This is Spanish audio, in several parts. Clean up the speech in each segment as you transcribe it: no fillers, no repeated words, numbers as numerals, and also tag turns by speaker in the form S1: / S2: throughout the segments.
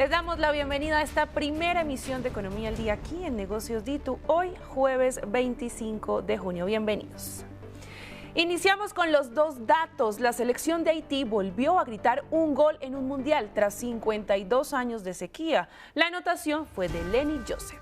S1: Les damos la bienvenida a esta primera emisión de Economía al Día aquí en Negocios Ditu, hoy jueves 25 de junio. Bienvenidos. Iniciamos con los dos datos. La selección de Haití volvió a gritar un gol en un mundial tras 52 años de sequía. La anotación fue de Lenny Joseph.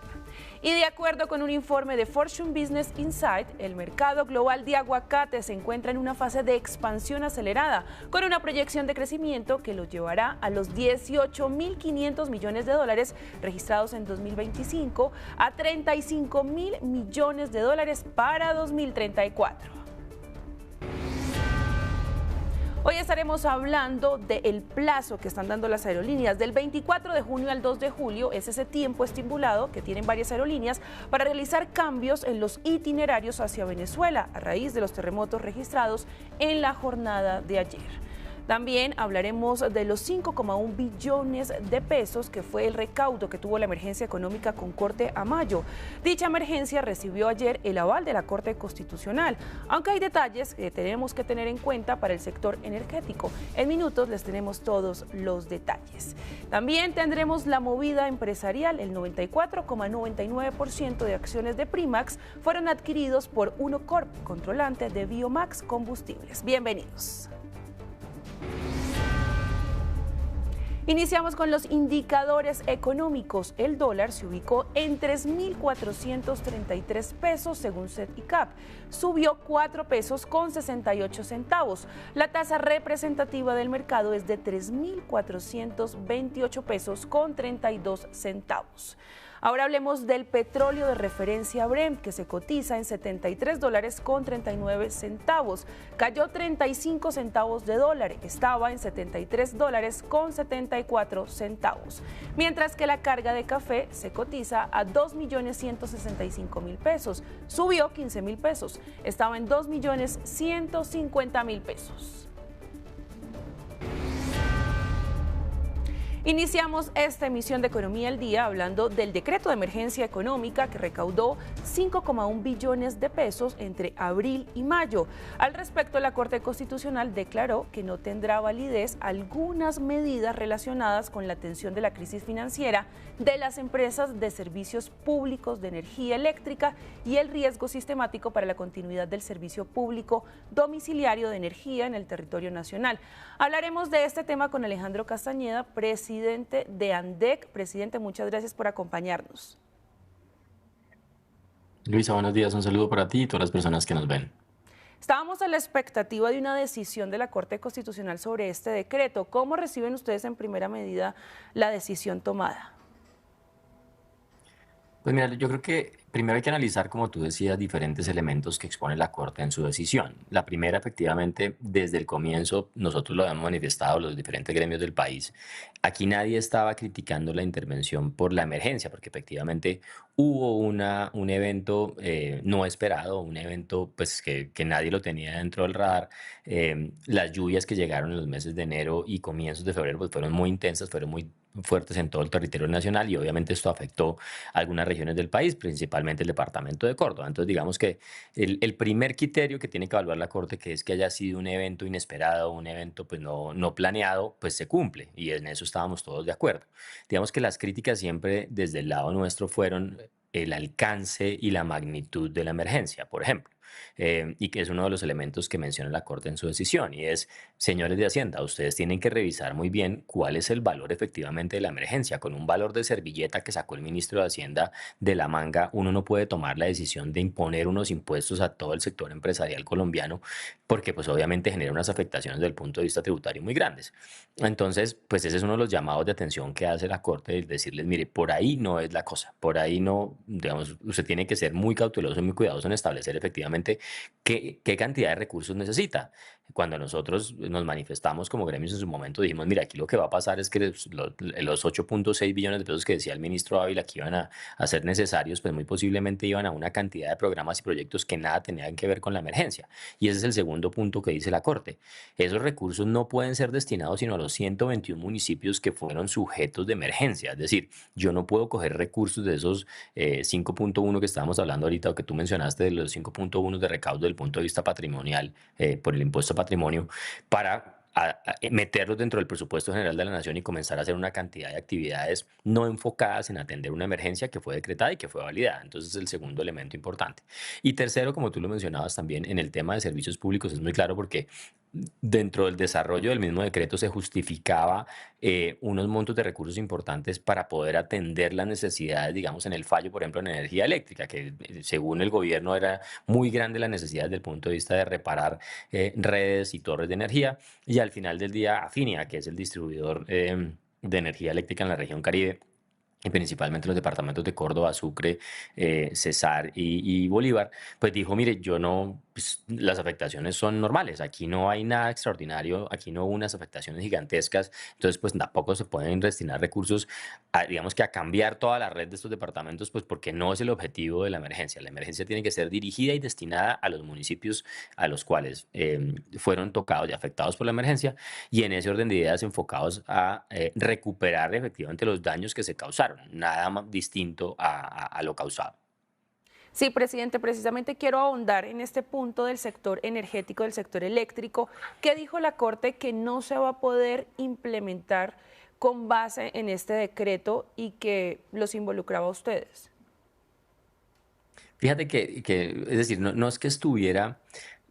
S1: Y de acuerdo con un informe de Fortune Business Insight, el mercado global de aguacate se encuentra en una fase de expansión acelerada, con una proyección de crecimiento que lo llevará a los 18.500 millones de dólares registrados en 2025 a 35.000 millones de dólares para 2034. Hoy estaremos hablando del plazo que están dando las aerolíneas. Del 24 de junio al 2 de julio es ese tiempo estipulado que tienen varias aerolíneas para realizar cambios en los itinerarios hacia Venezuela a raíz de los terremotos registrados en la jornada de ayer. También hablaremos de los 5,1 billones de pesos que fue el recaudo que tuvo la emergencia económica con corte a mayo. Dicha emergencia recibió ayer el aval de la Corte Constitucional, aunque hay detalles que tenemos que tener en cuenta para el sector energético. En minutos les tenemos todos los detalles. También tendremos la movida empresarial. El 94,99% de acciones de Primax fueron adquiridos por Unocorp, controlante de Biomax Combustibles. Bienvenidos. Iniciamos con los indicadores económicos. El dólar se ubicó en 3.433 pesos según CETICAP. Subió 4 pesos con 68 centavos. La tasa representativa del mercado es de 3.428 pesos con 32 centavos. Ahora hablemos del petróleo de referencia Brent, que se cotiza en $73 con 39 centavos. Cayó 35 centavos de dólar, estaba en $73 con 74 centavos. Mientras que la carga de café se cotiza a 2.165.000 pesos, subió 15.000 pesos, estaba en 2.150.000 pesos. Iniciamos esta emisión de Economía al Día hablando del decreto de emergencia económica que recaudó 5,1 billones de pesos entre abril y mayo. Al respecto, la Corte Constitucional declaró que no tendrá validez algunas medidas relacionadas con la atención de la crisis financiera de las empresas de servicios públicos de energía eléctrica y el riesgo sistemático para la continuidad del servicio público domiciliario de energía en el territorio nacional. Hablaremos de este tema con Alejandro Castañeda, presidente de ANDEC. Presidente, muchas gracias por acompañarnos.
S2: Luisa, buenos días. Un saludo para ti y todas las personas que nos ven.
S1: Estábamos a la expectativa de una decisión de la Corte Constitucional sobre este decreto. ¿Cómo reciben ustedes en primera medida la decisión tomada?
S2: Pues mira, yo creo que primero hay que analizar, como tú decías, diferentes elementos que expone la Corte en su decisión. La primera, efectivamente, desde el comienzo, nosotros lo habíamos manifestado, los diferentes gremios del país. Aquí nadie estaba criticando la intervención por la emergencia, porque efectivamente hubo un evento no esperado, un evento pues, que nadie lo tenía dentro del radar. Las lluvias que llegaron en los meses de enero y comienzos de febrero pues, fueron muy intensas, fueron muy fuertes en todo el territorio nacional y obviamente esto afectó a algunas regiones del país, principalmente el departamento de Córdoba. Entonces digamos que el primer criterio que tiene que evaluar la Corte, que es que haya sido un evento inesperado, un evento pues no planeado, pues se cumple y en eso estábamos todos de acuerdo. Digamos que las críticas siempre desde el lado nuestro fueron el alcance y la magnitud de la emergencia, por ejemplo. Y que es uno de los elementos que menciona la Corte en su decisión, y es, señores de Hacienda, ustedes tienen que revisar muy bien cuál es el valor efectivamente de la emergencia. Con un valor de servilleta que sacó el ministro de Hacienda de la manga, uno no puede tomar la decisión de imponer unos impuestos a todo el sector empresarial colombiano, porque pues obviamente genera unas afectaciones desde el punto de vista tributario muy grandes. Entonces, pues ese es uno de los llamados de atención que hace la Corte, es decirles, mire, por ahí no es la cosa, por ahí no, digamos, usted tiene que ser muy cauteloso y muy cuidadoso en establecer efectivamente qué cantidad de recursos necesita. Cuando nosotros nos manifestamos como gremios en su momento, dijimos, mira, aquí lo que va a pasar es que los 8.6 billones de pesos que decía el ministro Ávila que iban a ser necesarios, pues muy posiblemente iban a una cantidad de programas y proyectos que nada tenían que ver con la emergencia. Y ese es el segundo punto que dice la Corte. Esos recursos no pueden ser destinados sino a los 121 municipios que fueron sujetos de emergencia. Es decir, yo no puedo coger recursos de esos 5.1 que estábamos hablando ahorita, o que tú mencionaste, de los 5.1 de recaudo del punto de vista patrimonial por el impuesto a patrimonio, para meterlos dentro del presupuesto general de la nación y comenzar a hacer una cantidad de actividades no enfocadas en atender una emergencia que fue decretada y que fue validada. Entonces, es el segundo elemento importante. Y tercero, como tú lo mencionabas también, en el tema de servicios públicos es muy claro porque dentro del desarrollo del mismo decreto se justificaba unos montos de recursos importantes para poder atender las necesidades, digamos, en el fallo, por ejemplo, en energía eléctrica, que según el gobierno era muy grande la necesidad desde el punto de vista de reparar redes y torres de energía. Y al final del día, Afinia, que es el distribuidor de energía eléctrica en la región Caribe, y principalmente los departamentos de Córdoba, Sucre, Cesar y Bolívar, pues dijo, mire, yo no, pues, las afectaciones son normales, aquí no hay nada extraordinario, aquí no hubo unas afectaciones gigantescas, entonces pues tampoco se pueden destinar recursos a, digamos que a cambiar toda la red de estos departamentos, pues porque no es el objetivo de la emergencia. La emergencia tiene que ser dirigida y destinada a los municipios a los cuales fueron tocados y afectados por la emergencia, y en ese orden de ideas enfocados a recuperar efectivamente los daños que se causaron, nada más distinto a lo causado.
S1: Sí, presidente, precisamente quiero ahondar en este punto del sector energético, del sector eléctrico. ¿Qué dijo la Corte que no se va a poder implementar con base en este decreto y que los involucraba a ustedes?
S2: Fíjate es decir, no es que estuviera,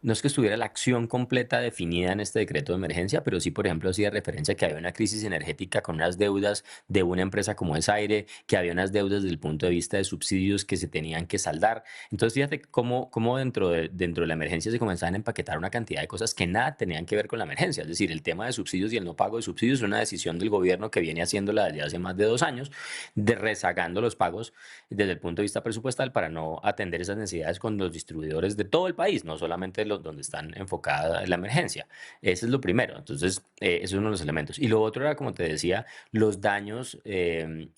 S2: no es que estuviera la acción completa definida en este decreto de emergencia, pero sí, por ejemplo, hacía referencia a que había una crisis energética con unas deudas de una empresa como es Aire, que había unas deudas desde el punto de vista de subsidios que se tenían que saldar. Entonces, fíjate cómo dentro de la emergencia se comenzaban a empaquetar una cantidad de cosas que nada tenían que ver con la emergencia. Es decir, el tema de subsidios y el no pago de subsidios es una decisión del gobierno que viene haciéndola desde hace más de 2 años, de rezagando los pagos desde el punto de vista presupuestal para no atender esas necesidades con los distribuidores de todo el país, no solamente los donde están enfocada la emergencia. Ese es lo primero. Entonces, ese es uno de los elementos. Y lo otro era, como te decía, los daños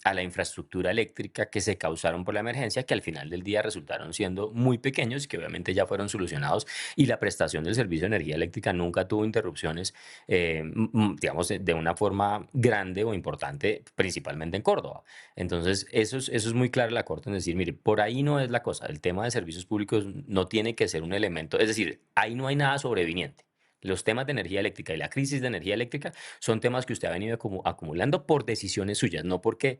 S2: a la infraestructura eléctrica que se causaron por la emergencia, que al final del día resultaron siendo muy pequeños y que obviamente ya fueron solucionados. Y la prestación del servicio de energía eléctrica nunca tuvo interrupciones, digamos, de una forma grande o importante, principalmente en Córdoba. Entonces, eso es muy claro en la Corte en decir, mire, por ahí no es la cosa. El tema de servicios públicos no tiene que ser un elemento, es decir, ahí no hay nada sobreviniente. Los temas de energía eléctrica y la crisis de energía eléctrica son temas que usted ha venido acumulando por decisiones suyas, no porque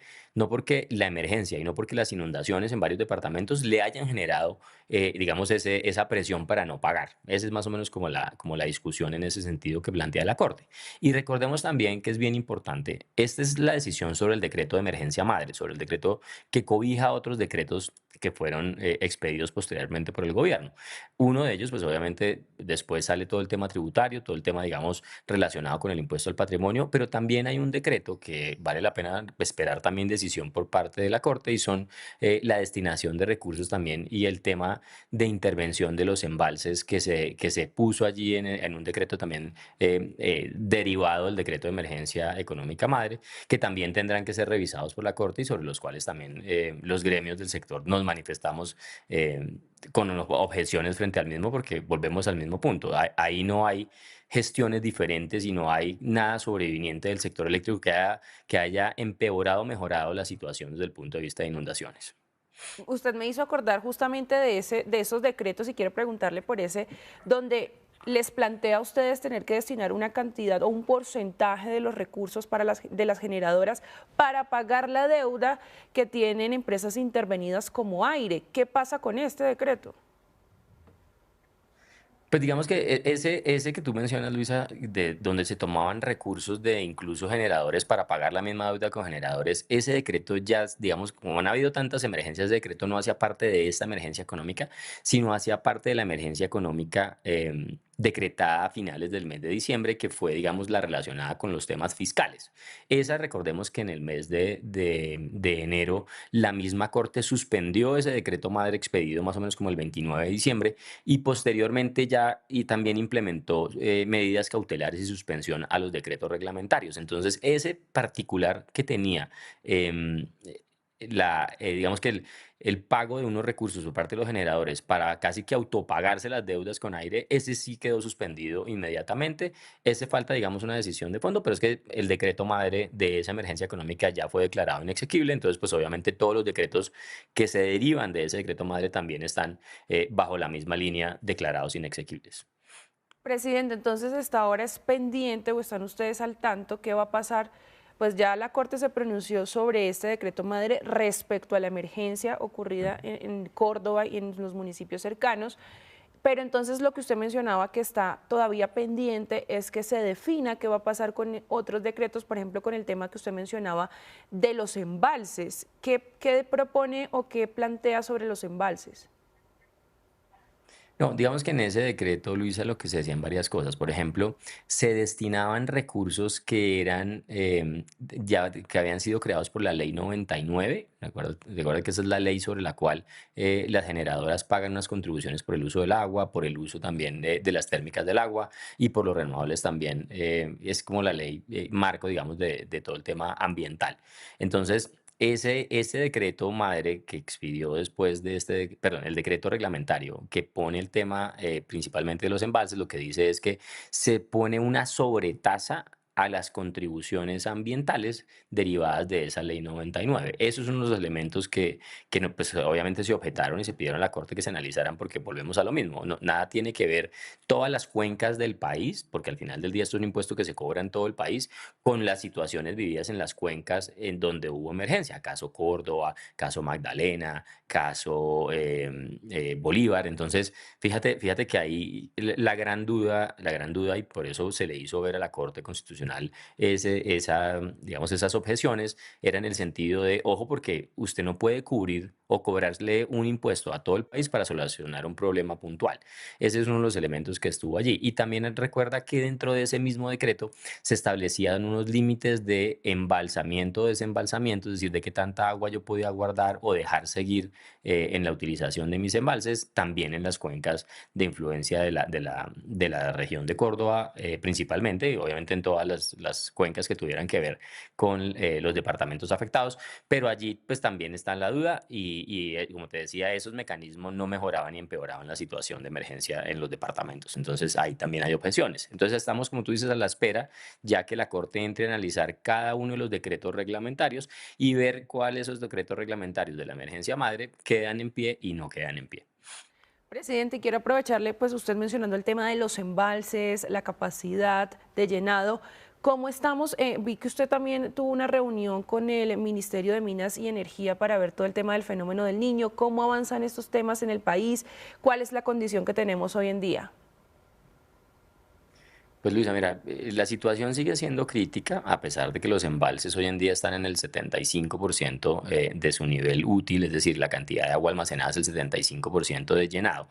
S2: la emergencia y no porque las inundaciones en varios departamentos le hayan generado, digamos, esa presión para no pagar. Esa es más o menos como la discusión en ese sentido que plantea la Corte. Y recordemos también que es bien importante, esta es la decisión sobre el decreto de emergencia madre, sobre el decreto que cobija otros decretos que fueron expedidos posteriormente por el gobierno. Uno de ellos, pues obviamente después sale todo el tema tributario, todo el tema, digamos, relacionado con el impuesto al patrimonio, pero también hay un decreto que vale la pena esperar también decisión por parte de la Corte y son la destinación de recursos también y el tema de intervención de los embalses que se puso allí en un decreto también derivado del decreto de emergencia económica madre, que también tendrán que ser revisados por la Corte y sobre los cuales también los gremios del sector nos manifestamos con objeciones frente al mismo, porque volvemos al mismo punto. Ahí no hay gestiones diferentes y no hay nada sobreviniente del sector eléctrico que haya empeorado o mejorado la situación desde el punto de vista de inundaciones.
S1: Usted me hizo acordar justamente de esos decretos y quiero preguntarle por ese, donde les plantea a ustedes tener que destinar una cantidad o un porcentaje de los recursos de las generadoras para pagar la deuda que tienen empresas intervenidas como Aire. ¿Qué pasa con este decreto?
S2: Pues digamos que ese que tú mencionas, Luisa, de donde se tomaban recursos de incluso generadores para pagar la misma deuda con generadores, ese decreto ya, digamos, como han habido tantas emergencias, ese decreto no hacía parte de esta emergencia económica, sino hacía parte de la emergencia económica decretada a finales del mes de diciembre, que fue, digamos, la relacionada con los temas fiscales. Esa, recordemos que en el mes de enero, la misma Corte suspendió ese decreto madre expedido más o menos como el 29 de diciembre y posteriormente ya y también implementó medidas cautelares y suspensión a los decretos reglamentarios. Entonces, ese particular que tenía digamos que el pago de unos recursos por parte de los generadores para casi que autopagarse las deudas con Aire, ese sí quedó suspendido inmediatamente. Ese falta, digamos, una decisión de fondo, pero es que el decreto madre de esa emergencia económica ya fue declarado inexequible, entonces pues obviamente todos los decretos que se derivan de ese decreto madre también están bajo la misma línea declarados inexequibles.
S1: Presidente, entonces hasta ahora es pendiente o están ustedes al tanto qué va a pasar. Pues ya la Corte se pronunció sobre este decreto madre respecto a la emergencia ocurrida en Córdoba y en los municipios cercanos. Pero entonces lo que usted mencionaba que está todavía pendiente es que se defina qué va a pasar con otros decretos, por ejemplo, con el tema que usted mencionaba de los embalses. ¿Qué propone o qué plantea sobre los embalses?
S2: No, digamos que en ese decreto, Luisa, lo que se hacían varias cosas. Por ejemplo, se destinaban recursos que eran ya que habían sido creados por la ley 99. Recuerda que esa es la ley sobre la cual las generadoras pagan unas contribuciones por el uso del agua, por el uso también de las térmicas del agua y por los renovables también. Es como la ley marco, digamos, de todo el tema ambiental. Entonces, ese decreto madre que expidió después de perdón, el decreto reglamentario que pone el tema principalmente de los embalses, lo que dice es que se pone una sobretasa a las contribuciones ambientales derivadas de esa ley 99. Esos son los elementos que no, pues, obviamente se objetaron y se pidieron a la Corte que se analizaran porque volvemos a lo mismo. Nada tiene que ver todas las cuencas del país, porque al final del día esto es un impuesto que se cobra en todo el país, con las situaciones vividas en las cuencas en donde hubo emergencia, caso Córdoba, caso Magdalena, caso Bolívar. Entonces, fíjate que ahí la gran duda, y por eso se le hizo ver a la Corte Constitucional digamos, esas objeciones, era en el sentido de, ojo, porque usted no puede cubrir o cobrarle un impuesto a todo el país para solucionar un problema puntual. Ese es uno de los elementos que estuvo allí. Y también recuerda que dentro de ese mismo decreto se establecían unos límites de embalsamiento o desembalsamiento, es decir, de qué tanta agua yo podía guardar o dejar seguir en la utilización de mis embalses, también en las cuencas de influencia de la región de Córdoba, principalmente, y obviamente en todas las cuencas que tuvieran que ver con los departamentos afectados, pero allí pues también está en la duda como te decía, esos mecanismos no mejoraban ni empeoraban la situación de emergencia en los departamentos. Entonces ahí también hay objeciones. Entonces estamos, como tú dices, a la espera, ya que la Corte entre a analizar cada uno de los decretos reglamentarios y ver cuáles esos decretos reglamentarios de la emergencia madre quedan en pie y no quedan en pie.
S1: Presidente, quiero aprovecharle, pues usted mencionando el tema de los embalses, la capacidad de llenado. ¿Cómo estamos? Vi que usted también tuvo una reunión con el Ministerio de Minas y Energía para ver todo el tema del fenómeno del Niño. ¿Cómo avanzan estos temas en el país? ¿Cuál es la condición que tenemos hoy en día?
S2: Pues Luisa, mira, la situación sigue siendo crítica, a pesar de que los embalses hoy en día están en el 75% de su nivel útil, es decir, la cantidad de agua almacenada es el 75% de llenado.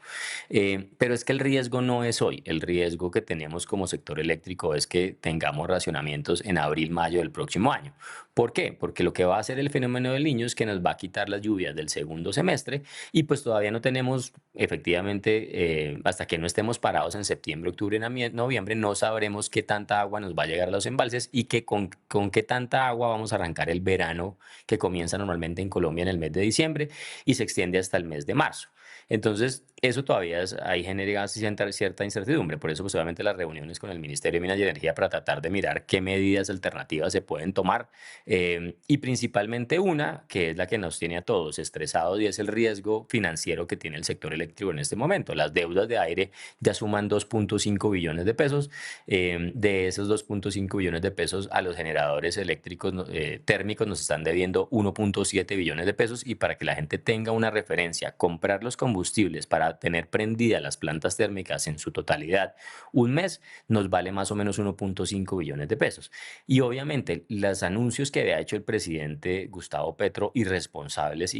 S2: Pero es que el riesgo no es hoy, el riesgo que tenemos como sector eléctrico es que tengamos racionamientos en abril, mayo del próximo año. ¿Por qué? Porque lo que va a hacer el fenómeno del Niño es que nos va a quitar las lluvias del segundo semestre y pues todavía no tenemos, efectivamente, hasta que no estemos parados en septiembre, octubre, noviembre, no sabremos qué tanta agua nos va a llegar a los embalses y con qué tanta agua vamos a arrancar el verano que comienza normalmente en Colombia en el mes de diciembre y se extiende hasta el mes de marzo. Entonces, eso todavía ahí genera cierta incertidumbre. Por eso, pues, obviamente, las reuniones con el Ministerio de Minas y Energía para tratar de mirar qué medidas alternativas se pueden tomar. Y principalmente una, que es la que nos tiene a todos estresados, y es el riesgo financiero que tiene el sector eléctrico en este momento. Las deudas de aire ya suman 2.5 billones de pesos. De esos 2.5 billones de pesos a los generadores eléctricos térmicos nos están debiendo 1.7 billones de pesos. Y para que la gente tenga una referencia, comprar los combustibles para tener prendidas las plantas térmicas en su totalidad un mes nos vale más o menos 1.5 billones de pesos. Y obviamente los anuncios que había hecho el presidente Gustavo Petro, irresponsables e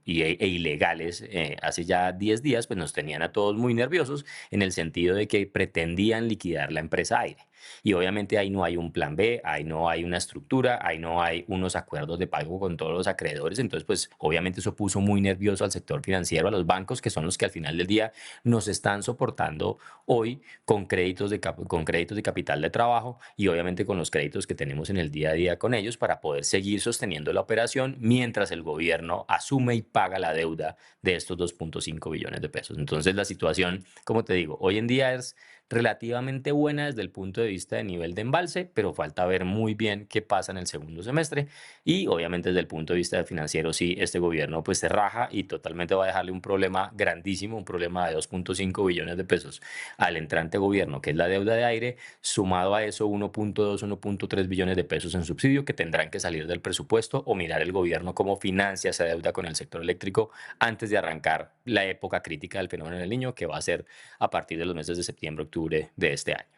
S2: ilegales, hace ya 10 días, pues nos tenían a todos muy nerviosos en el sentido de que pretendían liquidar la empresa Aire. Y obviamente ahí no hay un plan B, ahí no hay una estructura, ahí no hay unos acuerdos de pago con todos los acreedores. Entonces, pues obviamente eso puso muy nervioso al sector financiero, a los bancos, que son los que al final del día nos están soportando hoy con con créditos de capital de trabajo y obviamente con los créditos que tenemos en el día a día con ellos para poder seguir sosteniendo la operación mientras el gobierno asume y paga la deuda de estos 2.5 billones de pesos. Entonces, la situación, como te digo, hoy en día es relativamente buena desde el punto de vista de nivel de embalse, pero falta ver muy bien qué pasa en el segundo semestre. Y obviamente desde el punto de vista financiero, sí, este gobierno pues se raja y totalmente va a dejarle un problema grandísimo, un problema de 2.5 billones de pesos al entrante gobierno, que es la deuda de aire, sumado a eso 1.2, 1.3 billones de pesos en subsidio que tendrán que salir del presupuesto o mirar el gobierno cómo financia esa deuda con el sector eléctrico antes de arrancar la época crítica del fenómeno del Niño, que va a ser a partir de los meses de septiembre, octubre de este año.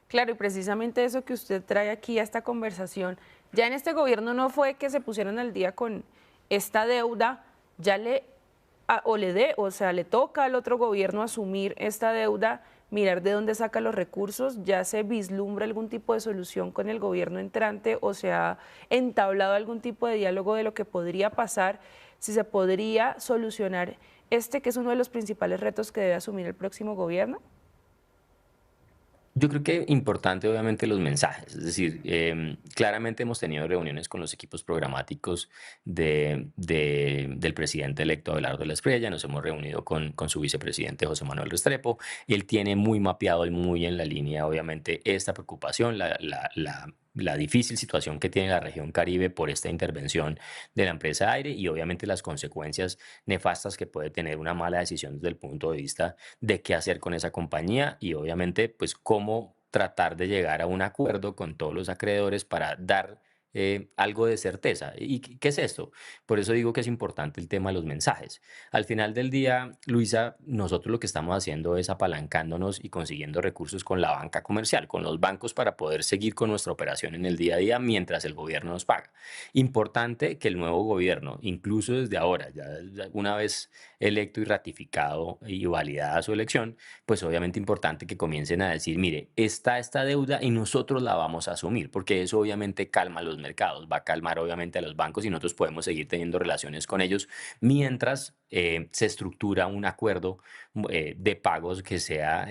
S1: Claro, y precisamente eso que usted trae aquí a esta conversación, ya en este gobierno no fue que se pusieron al día con esta deuda, ya le toca al otro gobierno asumir esta deuda, mirar de dónde saca los recursos, ya se vislumbra algún tipo de solución con el gobierno entrante o se ha entablado algún tipo de diálogo de lo que podría pasar, si se podría solucionar este que es uno de los principales retos que debe asumir el próximo gobierno.
S2: Yo creo que importante obviamente los mensajes, es decir, claramente hemos tenido reuniones con los equipos programáticos del presidente electo Abelardo de la Espriella, nos hemos reunido con su vicepresidente José Manuel Restrepo, él tiene muy mapeado y muy en la línea obviamente esta preocupación, la difícil situación que tiene la región Caribe por esta intervención de la empresa Aire y obviamente las consecuencias nefastas que puede tener una mala decisión desde el punto de vista de qué hacer con esa compañía y obviamente pues cómo tratar de llegar a un acuerdo con todos los acreedores para dar algo de certeza. ¿Y qué es esto? Por eso digo que es importante el tema de los mensajes. Al final del día, Luisa, nosotros lo que estamos haciendo es apalancándonos y consiguiendo recursos con la banca comercial, con los bancos para poder seguir con nuestra operación en el día a día mientras el gobierno nos paga. Importante que el nuevo gobierno, incluso desde ahora, ya una vez electo y ratificado y validada su elección, pues obviamente importante que comiencen a decir, mire, está esta deuda y nosotros la vamos a asumir, porque eso obviamente calma los mercados, va a calmar obviamente a los bancos y nosotros podemos seguir teniendo relaciones con ellos mientras se estructura un acuerdo de pagos que sea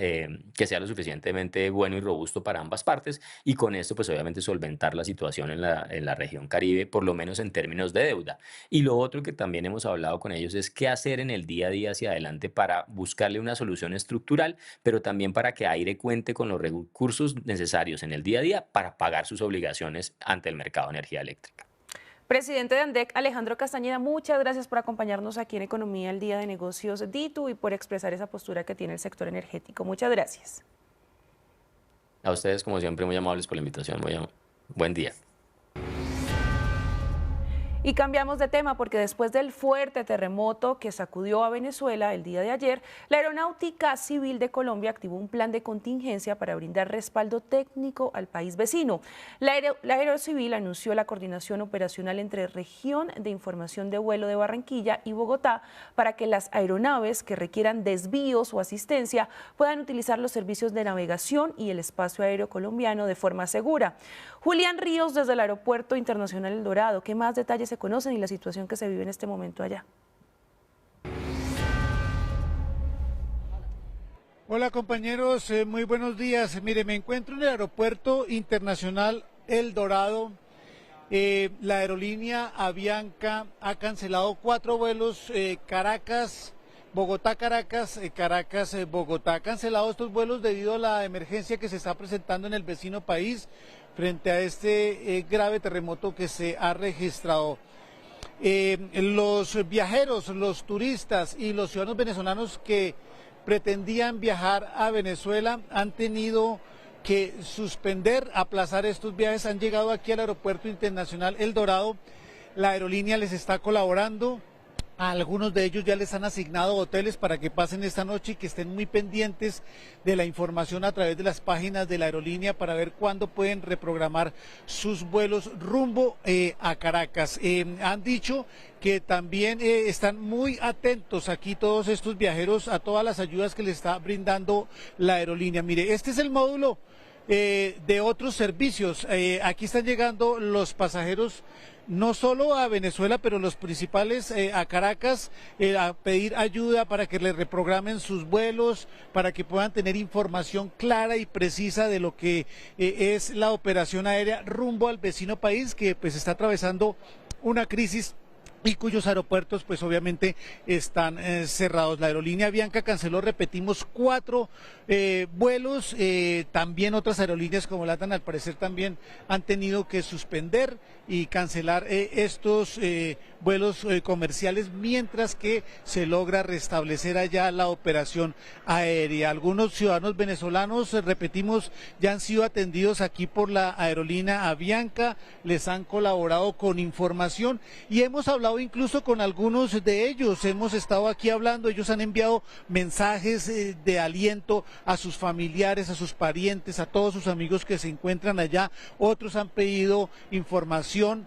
S2: lo suficientemente bueno y robusto para ambas partes y con esto pues obviamente solventar la situación en la región Caribe, por lo menos en términos de deuda. Y lo otro que también hemos hablado con ellos es qué hacer en el día a día hacia adelante para buscarle una solución estructural, pero también para que Aire cuente con los recursos necesarios en el día a día para pagar sus obligaciones ante el mercado de energía eléctrica.
S1: Presidente de ANDEC, Alejandro Castañeda, muchas gracias por acompañarnos aquí en Economía, el Día de Negocios DITU y por expresar esa postura que tiene el sector energético. Muchas gracias.
S2: A ustedes, como siempre, muy amables por la invitación. Buen día.
S1: Y cambiamos de tema porque después del fuerte terremoto que sacudió a Venezuela el día de ayer, la Aeronáutica Civil de Colombia activó un plan de contingencia para brindar respaldo técnico al país vecino. La Aerocivil anunció la coordinación operacional entre Región de Información de Vuelo de Barranquilla y Bogotá para que las aeronaves que requieran desvíos o asistencia puedan utilizar los servicios de navegación y el espacio aéreo colombiano de forma segura. Julián Ríos desde el Aeropuerto Internacional El Dorado, ¿qué más detalles se conocen y la situación que se vive en este momento allá?
S3: Hola compañeros, muy buenos días. Mire, me encuentro en el Aeropuerto Internacional El Dorado. La aerolínea Avianca ha cancelado 4 vuelos Caracas, Bogotá, Caracas, Bogotá. Ha cancelado estos vuelos debido a la emergencia que se está presentando en el vecino país frente a este grave terremoto que se ha registrado. Los viajeros, los turistas y los ciudadanos venezolanos que pretendían viajar a Venezuela han tenido que suspender, aplazar estos viajes, han llegado aquí al Aeropuerto Internacional El Dorado. La aerolínea les está colaborando. A algunos de ellos ya les han asignado hoteles para que pasen esta noche y que estén muy pendientes de la información a través de las páginas de la aerolínea para ver cuándo pueden reprogramar sus vuelos rumbo a Caracas. Han dicho que también están muy atentos aquí todos estos viajeros a todas las ayudas que les está brindando la aerolínea. Mire, este es el módulo de otros servicios. Aquí están llegando los pasajeros no solo a Venezuela, pero los principales a Caracas, a pedir ayuda para que les reprogramen sus vuelos, para que puedan tener información clara y precisa de lo que es la operación aérea rumbo al vecino país que pues está atravesando una crisis y cuyos aeropuertos pues obviamente están cerrados. La aerolínea Avianca canceló, repetimos, 4 vuelos, también otras aerolíneas como LATAM al parecer también han tenido que suspender y cancelar estos vuelos comerciales mientras que se logra restablecer allá la operación aérea. Algunos ciudadanos venezolanos, repetimos, ya han sido atendidos aquí por la aerolínea Avianca, les han colaborado con información y hemos hablado incluso con algunos de ellos, hemos estado aquí hablando, ellos han enviado mensajes de aliento a sus familiares, a sus parientes, a todos sus amigos que se encuentran allá, otros han pedido información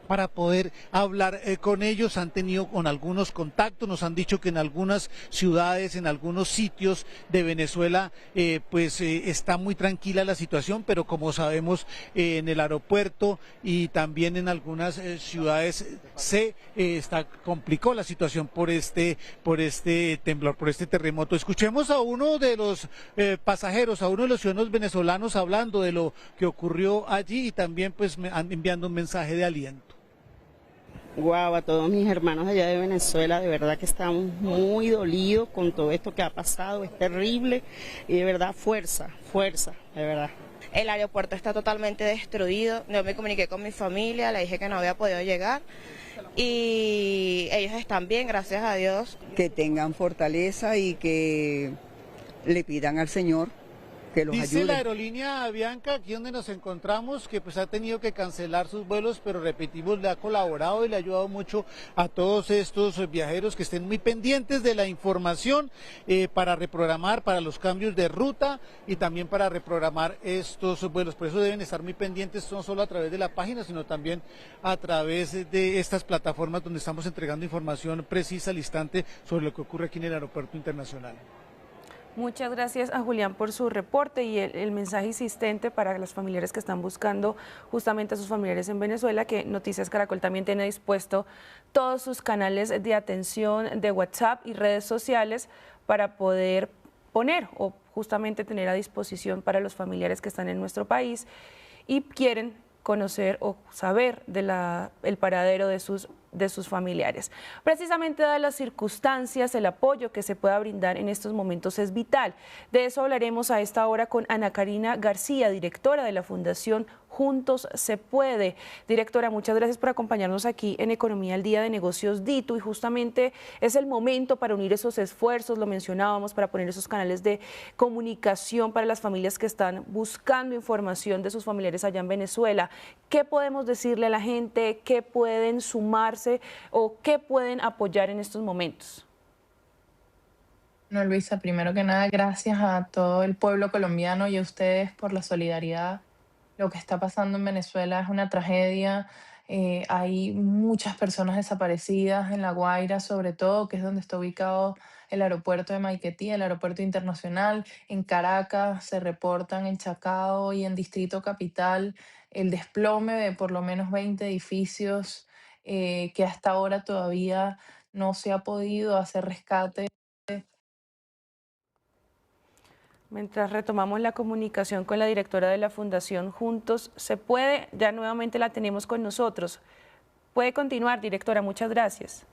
S3: para poder hablar con ellos, han tenido con algunos contactos, nos han dicho que en algunas ciudades, en algunos sitios de Venezuela, está muy tranquila la situación, pero como sabemos en el aeropuerto y también en algunas ciudades complicó la situación por este temblor, por este terremoto. Escuchemos a uno de los pasajeros, a uno de los ciudadanos venezolanos hablando de lo que ocurrió allí y también pues enviando un mensaje de aliento.
S4: Guau, a todos mis hermanos allá de Venezuela, de verdad que estamos muy dolidos con todo esto que ha pasado, es terrible y de verdad fuerza, de verdad.
S5: El aeropuerto está totalmente destruido, yo me comuniqué con mi familia, le dije que no había podido llegar y ellos están bien, gracias a Dios.
S6: Que tengan fortaleza y que le pidan al Señor que los ayude.
S3: Dice la aerolínea Avianca, aquí donde nos encontramos, que pues ha tenido que cancelar sus vuelos, pero repetimos, le ha colaborado y le ha ayudado mucho a todos estos viajeros que estén muy pendientes de la información para reprogramar, para los cambios de ruta y también para reprogramar estos vuelos. Por eso deben estar muy pendientes, no solo a través de la página, sino también a través de estas plataformas donde estamos entregando información precisa al instante sobre lo que ocurre aquí en el Aeropuerto Internacional.
S1: Muchas gracias a Julián por su reporte y el mensaje insistente para las familiares que están buscando justamente a sus familiares en Venezuela, que Noticias Caracol también tiene dispuesto todos sus canales de atención de WhatsApp y redes sociales para poder poner o justamente tener a disposición para los familiares que están en nuestro país y quieren conocer o saber el paradero de sus familiares. Precisamente dadas las circunstancias, el apoyo que se pueda brindar en estos momentos es vital. De eso hablaremos a esta hora con Ana Karina García, directora de la Fundación Juntos se Puede. Directora, muchas gracias por acompañarnos aquí en Economía al Día de Negocios DITU y justamente es el momento para unir esos esfuerzos, lo mencionábamos, para poner esos canales de comunicación para las familias que están buscando información de sus familiares allá en Venezuela. ¿Qué podemos decirle a la gente? ¿Qué pueden sumarse o qué pueden apoyar en estos momentos?
S7: No, Luisa, primero que nada, gracias a todo el pueblo colombiano y a ustedes por la solidaridad. Lo que está pasando en Venezuela es una tragedia. Hay muchas personas desaparecidas en La Guaira, sobre todo, que es donde está ubicado el aeropuerto de Maiquetía, el aeropuerto internacional. En Caracas se reportan en Chacao y en Distrito Capital el desplome de por lo menos 20 edificios que hasta ahora todavía no se ha podido hacer rescate.
S1: Mientras retomamos la comunicación con la directora de la Fundación Juntos se Puede, ya nuevamente la tenemos con nosotros. Puede continuar, directora, muchas gracias.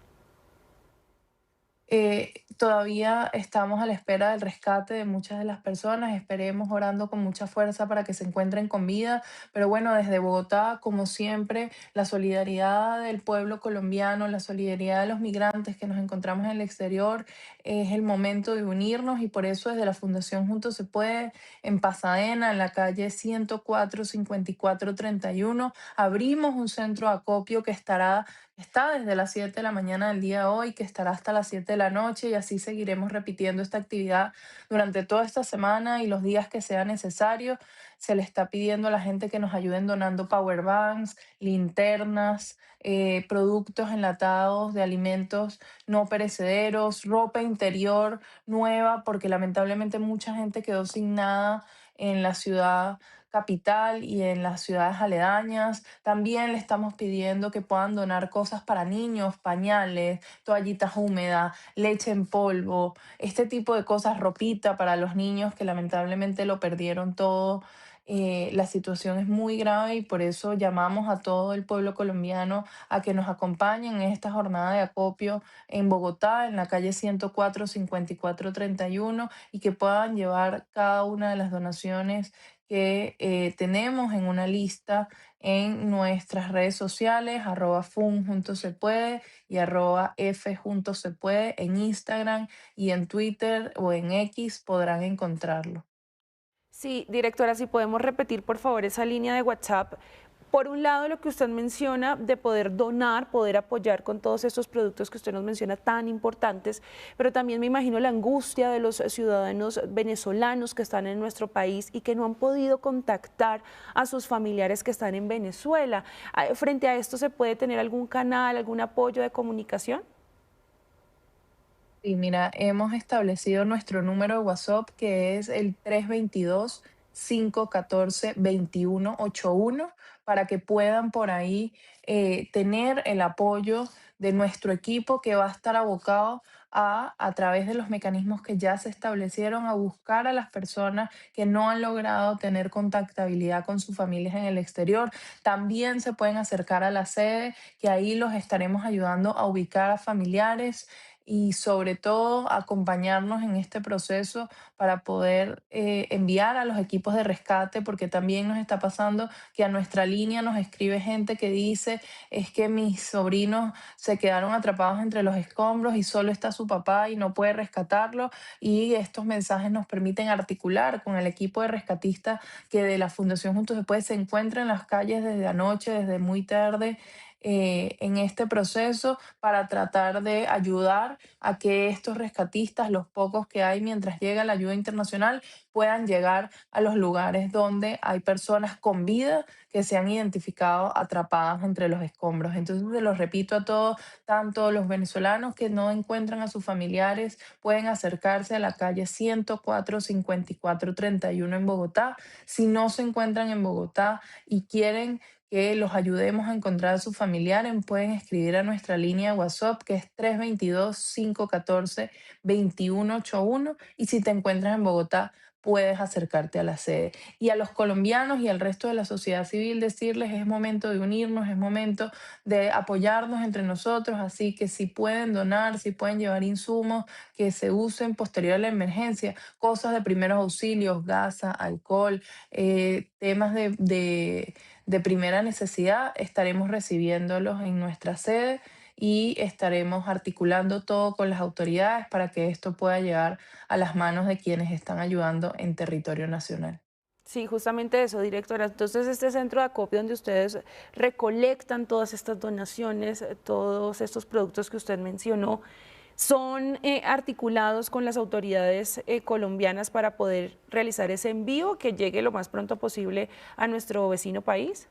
S7: Todavía estamos a la espera del rescate de muchas de las personas, esperemos orando con mucha fuerza para que se encuentren con vida, pero bueno, desde Bogotá, como siempre, la solidaridad del pueblo colombiano, la solidaridad de los migrantes que nos encontramos en el exterior, es el momento de unirnos y por eso desde la Fundación Juntos se Puede, en Pasadena, en la calle 104 54 31, abrimos un centro de acopio que está desde las 7 de la mañana del día de hoy, que estará hasta las 7 de la noche y así seguiremos repitiendo esta actividad durante toda esta semana y los días que sea necesario. Se le está pidiendo a la gente que nos ayuden donando power banks, linternas, productos enlatados de alimentos no perecederos, ropa interior nueva, porque lamentablemente mucha gente quedó sin nada en la ciudad capital y en las ciudades aledañas. También le estamos pidiendo que puedan donar cosas para niños, pañales, toallitas húmedas, leche en polvo, este tipo de cosas, ropita para los niños que lamentablemente lo perdieron todo La situación es muy grave y por eso llamamos a todo el pueblo colombiano a que nos acompañen en esta jornada de acopio en Bogotá, en la calle 104 5431, y que puedan llevar cada una de las donaciones que tenemos en una lista en nuestras redes sociales, @fun juntos se puede y @f juntos se puede en Instagram, y en Twitter o en X podrán encontrarlo.
S1: Sí, directora, si podemos repetir por favor esa línea de WhatsApp. Por un lado, lo que usted menciona de poder donar, poder apoyar con todos estos productos que usted nos menciona tan importantes, pero también me imagino la angustia de los ciudadanos venezolanos que están en nuestro país y que no han podido contactar a sus familiares que están en Venezuela. Frente a esto, ¿se puede tener algún canal, algún apoyo de comunicación?
S7: Y mira, hemos establecido nuestro número de WhatsApp, que es el 322-514-2181, para que puedan por ahí tener el apoyo de nuestro equipo, que va a estar abocado a través de los mecanismos que ya se establecieron, a buscar a las personas que no han logrado tener contactabilidad con sus familias en el exterior. También se pueden acercar a la sede, que ahí los estaremos ayudando a ubicar a familiares y sobre todo acompañarnos en este proceso para poder enviar a los equipos de rescate, porque también nos está pasando que a nuestra línea nos escribe gente que dice: es que mis sobrinos se quedaron atrapados entre los escombros y solo está su papá y no puede rescatarlo, y estos mensajes nos permiten articular con el equipo de rescatistas que de la Fundación Juntos se Puede se encuentra en las calles desde anoche, desde muy tarde, en este proceso, para tratar de ayudar a que estos rescatistas, los pocos que hay mientras llega la ayuda internacional, puedan llegar a los lugares donde hay personas con vida que se han identificado atrapadas entre los escombros. Entonces, se los repito a todos, tanto los venezolanos que no encuentran a sus familiares, pueden acercarse a la calle 104 5431 en Bogotá. Si no se encuentran en Bogotá y quieren que los ayudemos a encontrar a sus familiares, pueden escribir a nuestra línea de WhatsApp, que es 322-514-2181, y si te encuentras en Bogotá, puedes acercarte a la sede. Y a los colombianos y al resto de la sociedad civil decirles: es momento de unirnos, es momento de apoyarnos entre nosotros, así que si pueden donar, si pueden llevar insumos que se usen posterior a la emergencia, cosas de primeros auxilios, gasa, alcohol, temas de primera necesidad, estaremos recibiéndolos en nuestra sede y estaremos articulando todo con las autoridades para que esto pueda llegar a las manos de quienes están ayudando en territorio nacional.
S1: Sí, justamente eso, directora. Entonces, este centro de acopio donde ustedes recolectan todas estas donaciones, todos estos productos que usted mencionó, son articulados con las autoridades colombianas para poder realizar ese envío que llegue lo más pronto posible a nuestro vecino país.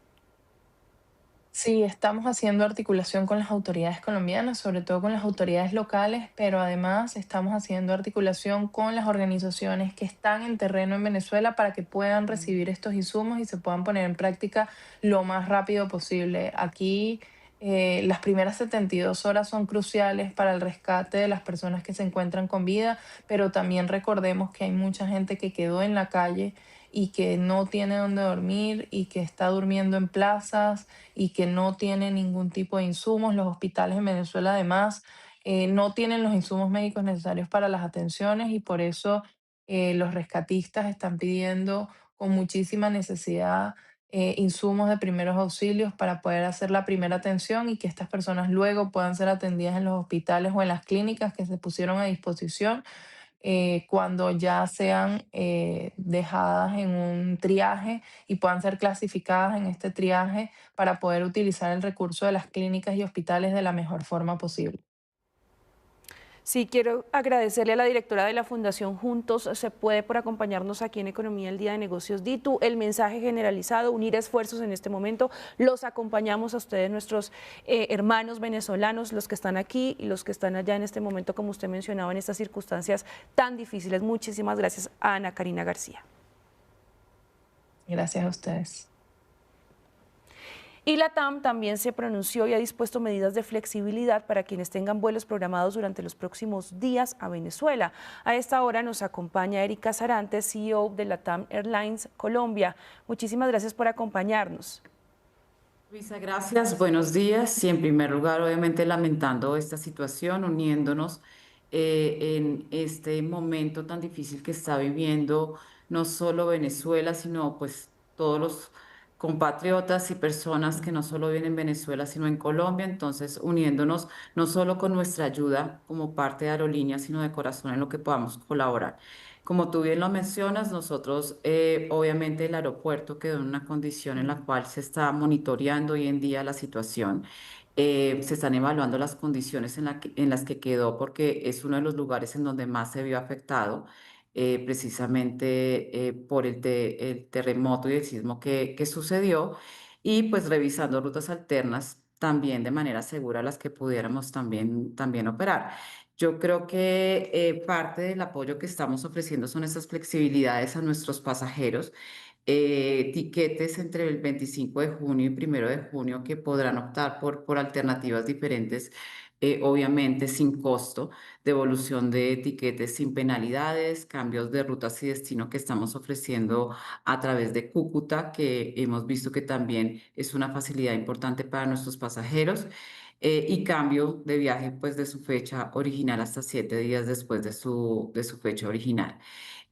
S7: Sí, estamos haciendo articulación con las autoridades colombianas, sobre todo con las autoridades locales, pero además estamos haciendo articulación con las organizaciones que están en terreno en Venezuela para que puedan recibir estos insumos y se puedan poner en práctica lo más rápido posible. Aquí las primeras 72 horas son cruciales para el rescate de las personas que se encuentran con vida, pero también recordemos que hay mucha gente que quedó en la calle y que no tiene dónde dormir y que está durmiendo en plazas y que no tiene ningún tipo de insumos. Los hospitales en Venezuela además no tienen los insumos médicos necesarios para las atenciones, y por eso los rescatistas están pidiendo con muchísima necesidad insumos de primeros auxilios para poder hacer la primera atención y que estas personas luego puedan ser atendidas en los hospitales o en las clínicas que se pusieron a disposición cuando ya sean dejadas en un triaje y puedan ser clasificadas en este triaje para poder utilizar el recurso de las clínicas y hospitales de la mejor forma posible.
S1: Sí, quiero agradecerle a la directora de la Fundación Juntos Se Puede por acompañarnos aquí en Economía el Día de Negocios DITU. El mensaje generalizado: unir esfuerzos en este momento. Los acompañamos a ustedes, nuestros hermanos venezolanos, los que están aquí y los que están allá en este momento, como usted mencionaba, en estas circunstancias tan difíciles. Muchísimas gracias a Ana Karina García.
S7: Gracias a ustedes.
S1: Y la TAM también se pronunció y ha dispuesto medidas de flexibilidad para quienes tengan vuelos programados durante los próximos días a Venezuela. A esta hora nos acompaña Erika Sarante, CEO de la TAM Airlines Colombia. Muchísimas gracias por acompañarnos.
S8: Luisa, gracias. Buenos días. Y en primer lugar, obviamente lamentando esta situación, uniéndonos en este momento tan difícil que está viviendo no solo Venezuela, sino pues todos los compatriotas y personas que no solo viven en Venezuela, sino en Colombia. Entonces, uniéndonos no solo con nuestra ayuda como parte de Aerolínea, sino de corazón en lo que podamos colaborar. Como tú bien lo mencionas, nosotros obviamente el aeropuerto quedó en una condición en la cual se está monitoreando hoy en día la situación. Se están evaluando las condiciones en las que quedó porque es uno de los lugares en donde más se vio afectado precisamente por el terremoto y el sismo que sucedió y pues revisando rutas alternas también de manera segura las que pudiéramos también operar. Yo creo que parte del apoyo que estamos ofreciendo son estas flexibilidades a nuestros pasajeros, tiquetes entre el 25 de junio y 1 de junio que podrán optar por alternativas diferentes, obviamente sin costo, devolución de etiquetes sin penalidades, cambios de rutas y destino que estamos ofreciendo a través de Cúcuta, que hemos visto que también es una facilidad importante para nuestros pasajeros y cambio de viaje pues de su fecha original hasta 7 días después de su fecha original.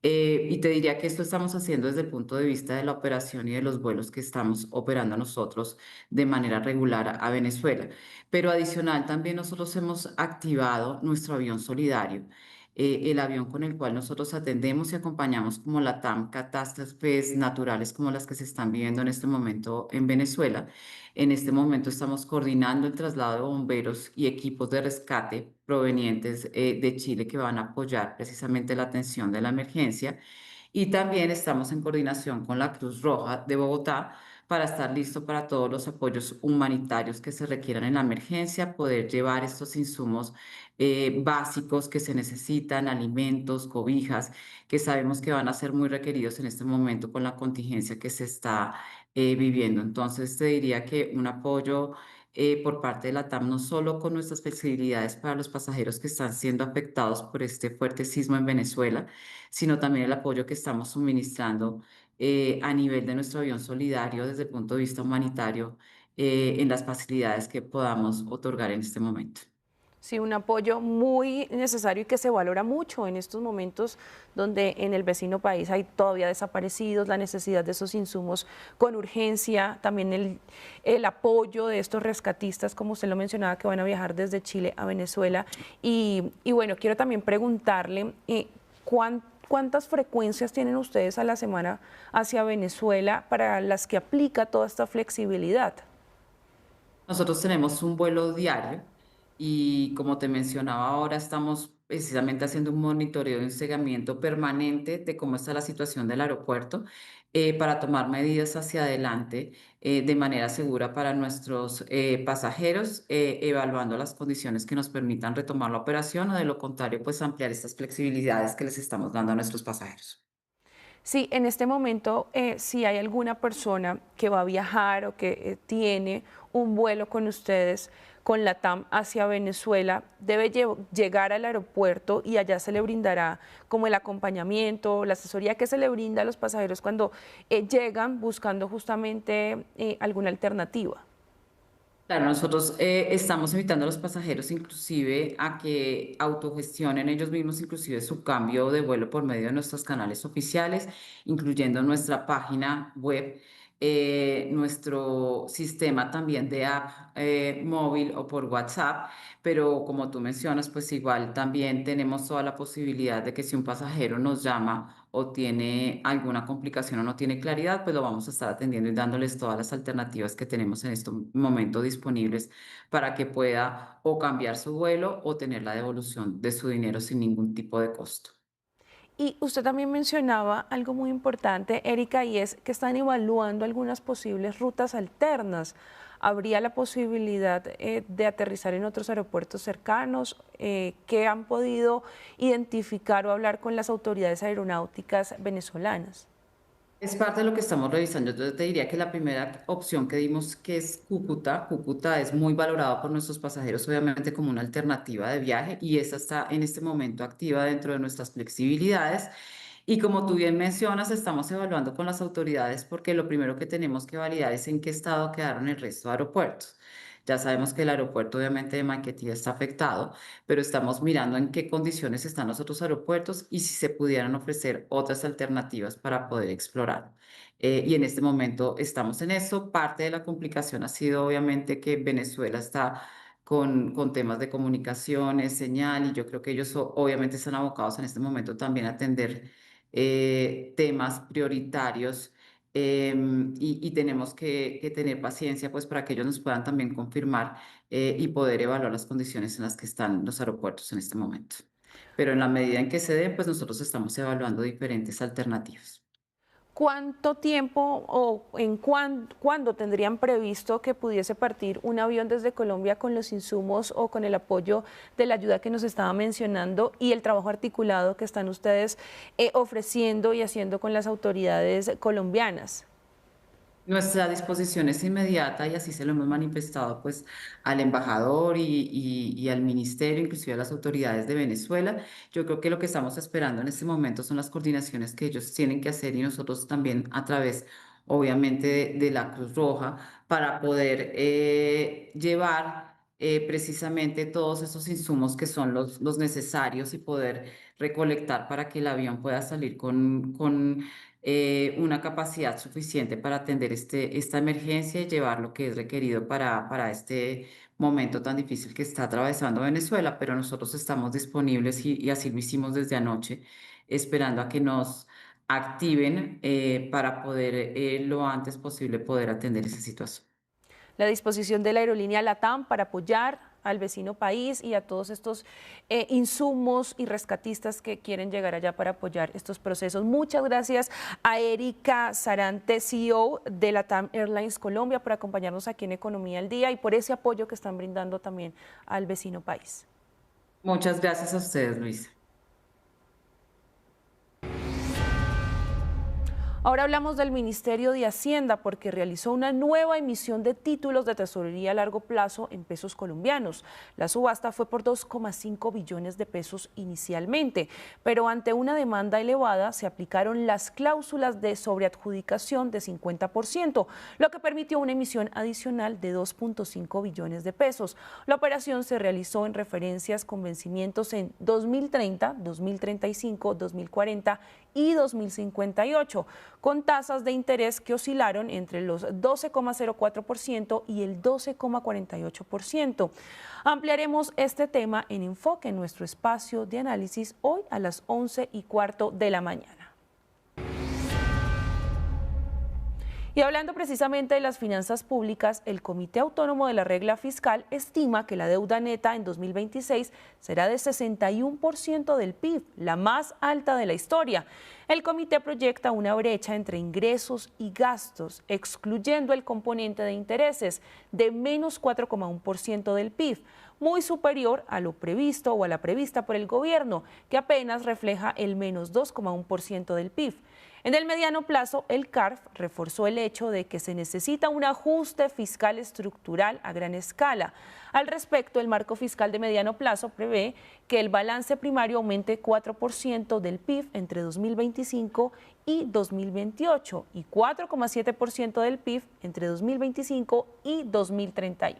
S8: Y te diría que esto estamos haciendo desde el punto de vista de la operación y de los vuelos que estamos operando nosotros de manera regular a Venezuela. Pero adicional también nosotros hemos activado nuestro avión solidario, el avión con el cual nosotros atendemos y acompañamos como la TAM catástrofes naturales como las que se están viviendo en este momento en Venezuela. En este momento estamos coordinando el traslado de bomberos y equipos de rescate provenientes de Chile que van a apoyar precisamente la atención de la emergencia. Y también estamos en coordinación con la Cruz Roja de Bogotá para estar listo para todos los apoyos humanitarios que se requieran en la emergencia, poder llevar estos insumos básicos que se necesitan, alimentos, cobijas, que sabemos que van a ser muy requeridos en este momento con la contingencia que se está viviendo. Entonces, te diría que un apoyo por parte de la TAM, no solo con nuestras flexibilidades para los pasajeros que están siendo afectados por este fuerte sismo en Venezuela, sino también el apoyo que estamos suministrando a nivel de nuestro avión solidario desde el punto de vista humanitario en las facilidades que podamos otorgar en este momento.
S1: Sí, un apoyo muy necesario y que se valora mucho en estos momentos donde en el vecino país hay todavía desaparecidos, la necesidad de esos insumos con urgencia, también el apoyo de estos rescatistas, como usted lo mencionaba, que van a viajar desde Chile a Venezuela. Y bueno, quiero también preguntarle ¿cuántas frecuencias tienen ustedes a la semana hacia Venezuela para las que aplica toda esta flexibilidad?
S8: Nosotros tenemos un vuelo diario. Y como te mencionaba ahora, estamos precisamente haciendo un monitoreo y un seguimiento permanente de cómo está la situación del aeropuerto para tomar medidas hacia adelante de manera segura para nuestros pasajeros, evaluando las condiciones que nos permitan retomar la operación o de lo contrario, pues ampliar estas flexibilidades que les estamos dando a nuestros pasajeros.
S1: Sí, en este momento, si hay alguna persona que va a viajar o que tiene un vuelo con ustedes, con la TAM hacia Venezuela, debe llegar al aeropuerto y allá se le brindará como el acompañamiento, la asesoría que se le brinda a los pasajeros cuando llegan buscando justamente alguna alternativa.
S8: Claro, nosotros estamos invitando a los pasajeros inclusive a que autogestionen ellos mismos inclusive su cambio de vuelo por medio de nuestros canales oficiales, incluyendo nuestra página web, nuestro sistema también de app móvil o por WhatsApp, pero como tú mencionas, pues igual también tenemos toda la posibilidad de que si un pasajero nos llama o tiene alguna complicación o no tiene claridad, pues lo vamos a estar atendiendo y dándoles todas las alternativas que tenemos en este momento disponibles para que pueda o cambiar su vuelo o tener la devolución de su dinero sin ningún tipo de costo.
S1: Y usted también mencionaba algo muy importante, Erika, y es que están evaluando algunas posibles rutas alternas. ¿Habría la posibilidad de aterrizar en otros aeropuertos cercanos? ¿Qué han podido identificar o hablar con las autoridades aeronáuticas venezolanas?
S8: Es parte de lo que estamos revisando. Yo te diría que la primera opción que dimos, que es Cúcuta. Cúcuta es muy valorado por nuestros pasajeros, obviamente como una alternativa de viaje, y esta está en este momento activa dentro de nuestras flexibilidades. Y como tú bien mencionas, estamos evaluando con las autoridades porque lo primero que tenemos que validar es en qué estado quedaron el resto de aeropuertos. Ya sabemos que el aeropuerto obviamente de Maiquetía está afectado, pero estamos mirando en qué condiciones están los otros aeropuertos y si se pudieran ofrecer otras alternativas para poder explorar. Y en este momento estamos en eso. Parte de la complicación ha sido obviamente que Venezuela está con temas de comunicaciones, señal, y yo creo que ellos obviamente están abocados en este momento también a atender temas prioritarios, y tenemos que tener paciencia pues para que ellos nos puedan también confirmar y poder evaluar las condiciones en las que están los aeropuertos en este momento. Pero en la medida en que se den, pues nosotros estamos evaluando diferentes alternativas.
S1: ¿Cuánto tiempo o cuándo tendrían previsto que pudiese partir un avión desde Colombia con los insumos o con el apoyo de la ayuda que nos estaba mencionando y el trabajo articulado que están ustedes ofreciendo y haciendo con las autoridades colombianas?
S8: Nuestra disposición es inmediata y así se lo hemos manifestado pues al embajador y al ministerio, inclusive a las autoridades de Venezuela. Yo creo que lo que estamos esperando en este momento son las coordinaciones que ellos tienen que hacer y nosotros también a través, obviamente, de la Cruz Roja para poder llevar precisamente todos esos insumos que son los necesarios y poder recolectar para que el avión pueda salir con una capacidad suficiente para atender esta emergencia y llevar lo que es requerido para este momento tan difícil que está atravesando Venezuela, pero nosotros estamos disponibles y así lo hicimos desde anoche, esperando a que nos activen para poder lo antes posible poder atender esa situación.
S1: La disposición de la aerolínea LATAM para apoyar al vecino país y a todos estos insumos y rescatistas que quieren llegar allá para apoyar estos procesos. Muchas gracias a Erika Sarante, CEO de LATAM Airlines Colombia, por acompañarnos aquí en Economía al Día y por ese apoyo que están brindando también al vecino país.
S8: Muchas gracias a ustedes, Luisa.
S1: Ahora hablamos del Ministerio de Hacienda porque realizó una nueva emisión de títulos de tesorería a largo plazo en pesos colombianos. La subasta fue por 2,5 billones de pesos inicialmente, pero ante una demanda elevada se aplicaron las cláusulas de sobreadjudicación de 50%, lo que permitió una emisión adicional de 2,5 billones de pesos. La operación se realizó en referencias con vencimientos en 2030, 2035, 2040 y 2058, con tasas de interés que oscilaron entre los 12,04% y el 12,48%. Ampliaremos este tema en Enfoque en nuestro espacio de análisis hoy a las 11:15 de la mañana. Y hablando precisamente de las finanzas públicas, el Comité Autónomo de la Regla Fiscal estima que la deuda neta en 2026 será de 61% del PIB, la más alta de la historia. El comité proyecta una brecha entre ingresos y gastos, excluyendo el componente de intereses, de menos 4,1% del PIB, muy superior a lo previsto o a la prevista por el gobierno, que apenas refleja el menos 2,1% del PIB. En el mediano plazo, el CARF reforzó el hecho de que se necesita un ajuste fiscal estructural a gran escala. Al respecto, el marco fiscal de mediano plazo prevé que el balance primario aumente 4% del PIB entre 2025 y 2028 y 4,7% del PIB entre 2025 y 2031.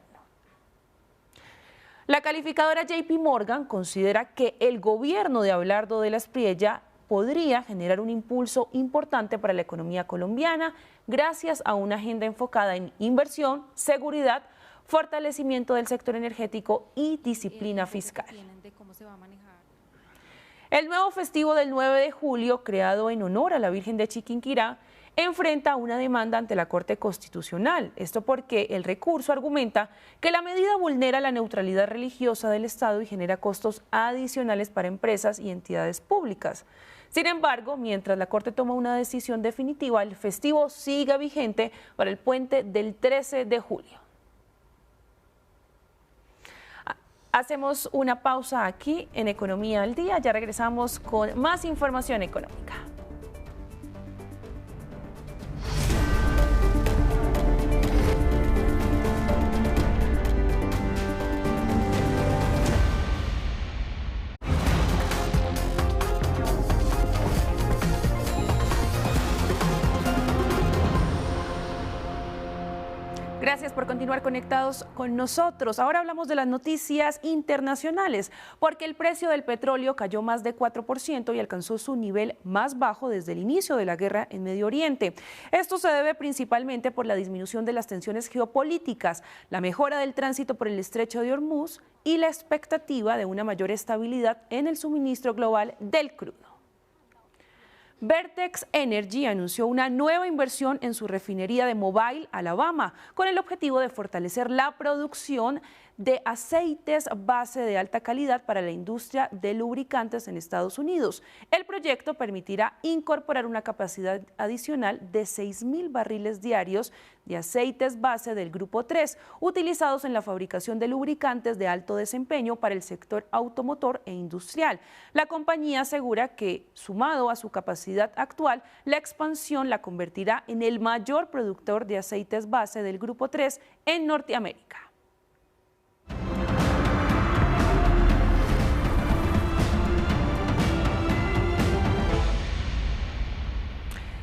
S1: La calificadora JP Morgan considera que el gobierno de Abelardo de la Espriella podría generar un impulso importante para la economía colombiana gracias a una agenda enfocada en inversión, seguridad, fortalecimiento del sector energético y disciplina fiscal. El nuevo festivo del 9 de julio, creado en honor a la Virgen de Chiquinquirá, enfrenta una demanda ante la Corte Constitucional. Esto porque el recurso argumenta que la medida vulnera la neutralidad religiosa del Estado y genera costos adicionales para empresas y entidades públicas. Sin embargo, mientras la Corte toma una decisión definitiva, el festivo sigue vigente para el puente del 13 de julio. Hacemos una pausa aquí en Economía al Día. Ya regresamos con más información económica. Gracias por continuar conectados con nosotros. Ahora hablamos de las noticias internacionales, porque el precio del petróleo cayó más de 4% y alcanzó su nivel más bajo desde el inicio de la guerra en Medio Oriente. Esto se debe principalmente por la disminución de las tensiones geopolíticas, la mejora del tránsito por el estrecho de Hormuz y la expectativa de una mayor estabilidad en el suministro global del crudo. Vertex Energy anunció una nueva inversión en su refinería de Mobile, Alabama, con el objetivo de fortalecer la producción de aceites base de alta calidad para la industria de lubricantes en Estados Unidos. El proyecto permitirá incorporar una capacidad adicional de 6.000 barriles diarios de aceites base del Grupo 3, utilizados en la fabricación de lubricantes de alto desempeño para el sector automotor e industrial. La compañía asegura que, sumado a su capacidad actual, la expansión la convertirá en el mayor productor de aceites base del Grupo 3 en Norteamérica.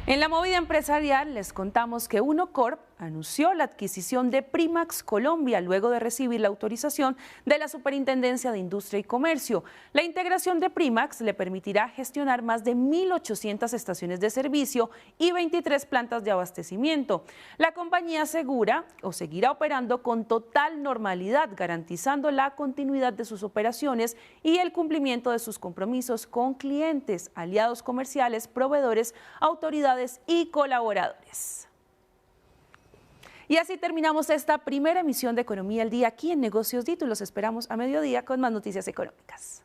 S1: En la movida empresarial les contamos que Unocorp anunció la adquisición de Primax Colombia luego de recibir la autorización de la Superintendencia de Industria y Comercio. La integración de Primax le permitirá gestionar más de 1.800 estaciones de servicio y 23 plantas de abastecimiento. La compañía asegura o seguirá operando con total normalidad, garantizando la continuidad de sus operaciones y el cumplimiento de sus compromisos con clientes, aliados comerciales, proveedores, autoridades y colaboradores. Y así terminamos esta primera emisión de Economía al Día aquí en Negocios DITU. Los esperamos a mediodía con más noticias económicas.